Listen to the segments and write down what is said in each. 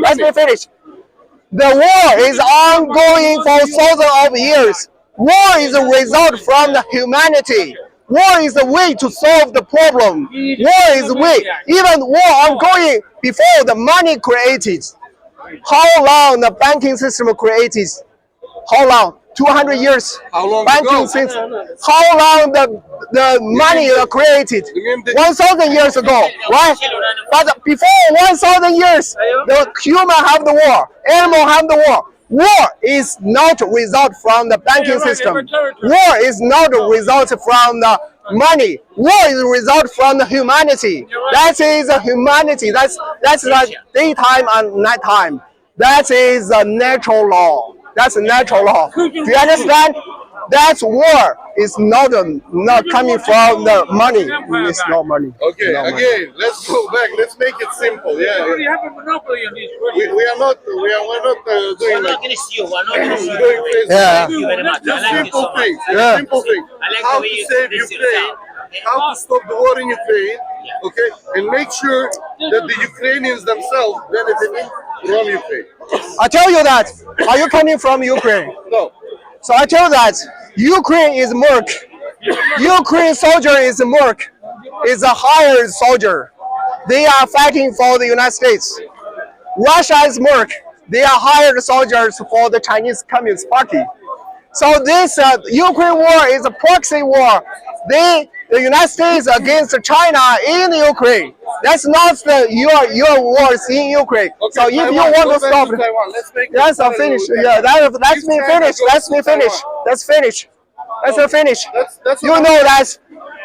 Let me finish. The war is ongoing for thousands of years. War is a result from the humanity. War is a way to solve the problem. War is a way. Even war ongoing before the money created. How long the banking system created? How long? 200 years. How long banking ago? system. How long the money created? 1,000 years ago, right? But before 1,000 years, the human have the war, animal have the war. War is not a result from the banking system. War is not a result from the money. War is a result from the humanity. That is humanity. That's the daytime and nighttime. That is a natural law. That's a natural law. Do you understand? That's war. It's not coming from the money. It's not money. Okay, not again, let's go back. Let's make it simple. Yeah, We have a monopoly on these questions. we are not doing We're like not against you. We're not against you. doing crazy. Yeah. Thank you very much. I Just like it simple so much. things. Yeah. Simple things. I like How the way to you save express Ukraine? yourself. How to stop the war in Ukraine? Okay, and make sure that the Ukrainians themselves benefit from Ukraine. I tell you that. Are you coming from Ukraine? No. So I tell you that Ukraine is merc. Ukraine soldier is merc. Is a hired soldier. They are fighting for the United States. Russia is merc. They are hired soldiers for the Chinese Communist Party. So this Ukraine war is a proxy war. The United States against China in Ukraine. That's not your wars in Ukraine. Okay, So if you Taiwan, want go to back stop, Taiwan. Let's make yes, I'll finish. Yeah, let me finish. Let me finish. Let's finish. Let's finish. That's You know that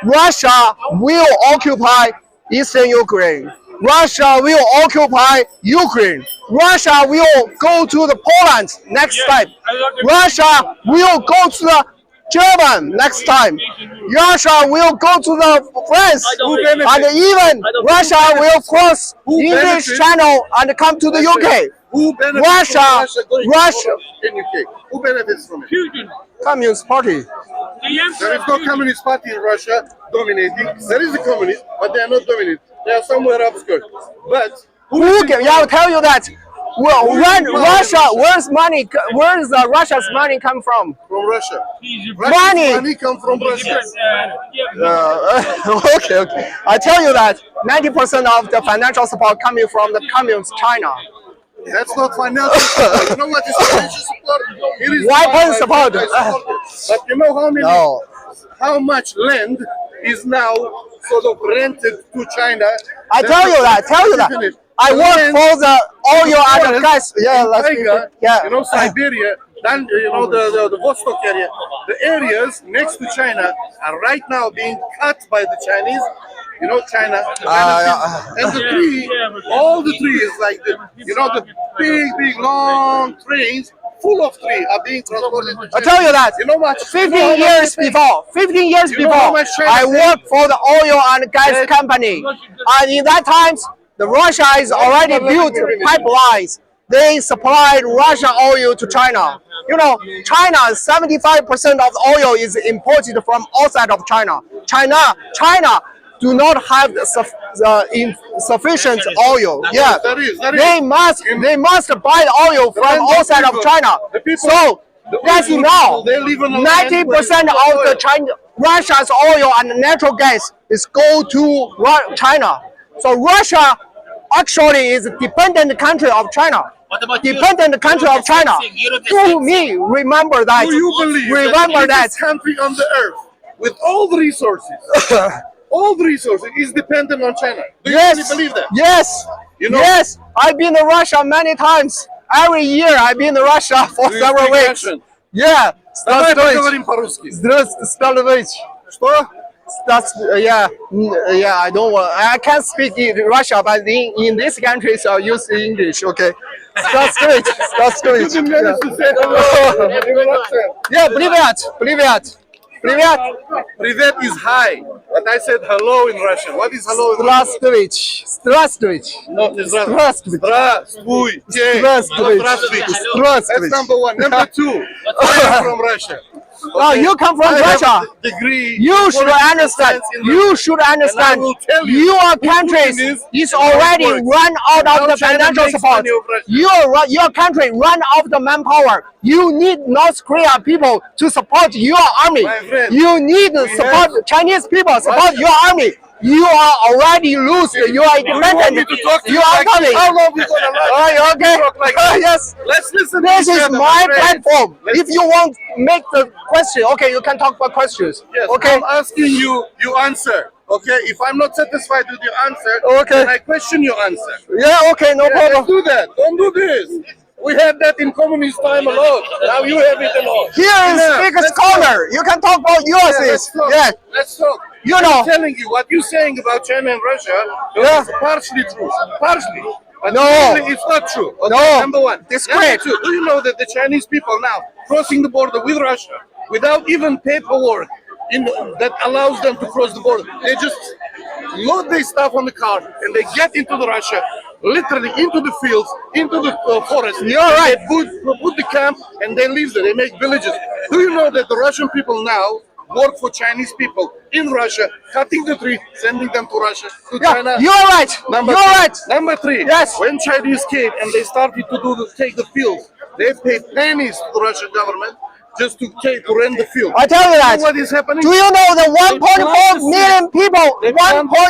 Russia will occupy eastern Ukraine. Russia will occupy Ukraine. Russia will go to the Poland next time. Russia will go to the German next time. Russia will go to the France, and even Russia will cross English benefits? Channel and come to the UK. Who benefits Russia, from Russia, in UK? Who benefits from it? Putin. Communist Party. The There emperor is no Putin. Communist Party in Russia dominating. There is a communist, but they are not dominating. They are somewhere obscure. But Yeah, I'll tell you that. Well, when Russia, where's money? Where's Russia's money come from? from Russia? He's a Russia's Money. money come from Russia. Okay. I tell you that 90% of the financial support coming from the communist China. That's not financial support. You know what is financial support? It is Weapon support. support. But you know how many? No. How much land is now sort of rented to China? I tell you that. I work for the oil and gas. Yeah, let's Tiger, yeah. you know, Siberia, then you know the Vostok area, the areas next to China are right now being cut by the Chinese. You know, China, and the tree, all the trees, like the, you know, the big long trains full of trees are being transported to China. I tell you that. You know what? 15 years before, You know how much China I paid? worked for the oil and gas company. And in that times, the Russia is already built pipelines. They supplied Russian oil to China. You know, China, 75% of the oil is imported from outside of China. China do not have sufficient oil. Yeah, There is. they must buy the oil from outside of China. So that's now. They live on a 90% of the Russia's oil and natural gas is go to China. So Russia actually is a dependent country of China. What about Dependent country of China. To me, remember that. Do you believe Remember that that. this country on the earth with all the resources, is dependent on China? Do you really believe that? Yes. You know- Yes. I've been to Russia many times. Every year I've been to Russia for Do you several speak weeks. Russian? Yeah. Давай Здравствуйте. поговорим по-русски. Здравствуйте. Что? That's yeah. I don't want. I can't speak in Russia, but in this country, so use English. Okay. That's great. That's great. You managed to say hello. Yeah, привет. Привет is hi, but I said hello in Russian. What is hello in Russian? Здравствуйте. No, it's Здравствуйте. Здравствуйте. Здравствуйте. That's Здравствуйте. number one. Number two, I am from Russia. No, you come from I have Russia. a degree. You in should political understand. science in You Russia. should understand. And I will tell you, Your who country Putin is and how it already works. run out And of how the China financial makes support. money of Russia. Your country run out of the manpower. You need North Korea people to support your army. My friend, You need to we support have Chinese people support Russia. your army. You are already lose. You are Do you want me independent. to talk to You you are like coming. How long we gonna let Oh, you okay? you talk like Yes. Let's listen to This each is other, my friend. platform. Let's- If you want make the question, okay, you can talk about questions. Yes, Okay. I'm asking you, you answer. Okay, if I'm not satisfied with your answer, Okay. then I question your answer. Yeah. Okay. No Yeah, let's problem. do that. Don't do this. We had that in communist time alone. Now you have it alone. Here is Enough. Speaker's Let's Corner. You can talk about yours. Yeah, let's talk. Yeah. Let's talk. You I'm know. telling you what you're saying about China and Russia Yeah. is partially true. Partially. But No. really it's not true. Okay, No. Number one. It's Number correct. two, do you know that the Chinese people now crossing the border with Russia without even paperwork that allows them to cross the border? They just load their stuff on the car and they get into the Russia, literally into the fields, into the forest. You're and right. They put the camp and they live there. They make villages. Do you know that the Russian people now work for Chinese people in Russia, cutting the tree, sending them to Russia, to Yeah. China? You're right. Number You're three. right. Number three. Yes. When Chinese came and they started to take the fields, they paid pennies to the Russian government just to rent the field. I tell you You know that. what is happening? Do you know the 1.4 million people? They 1.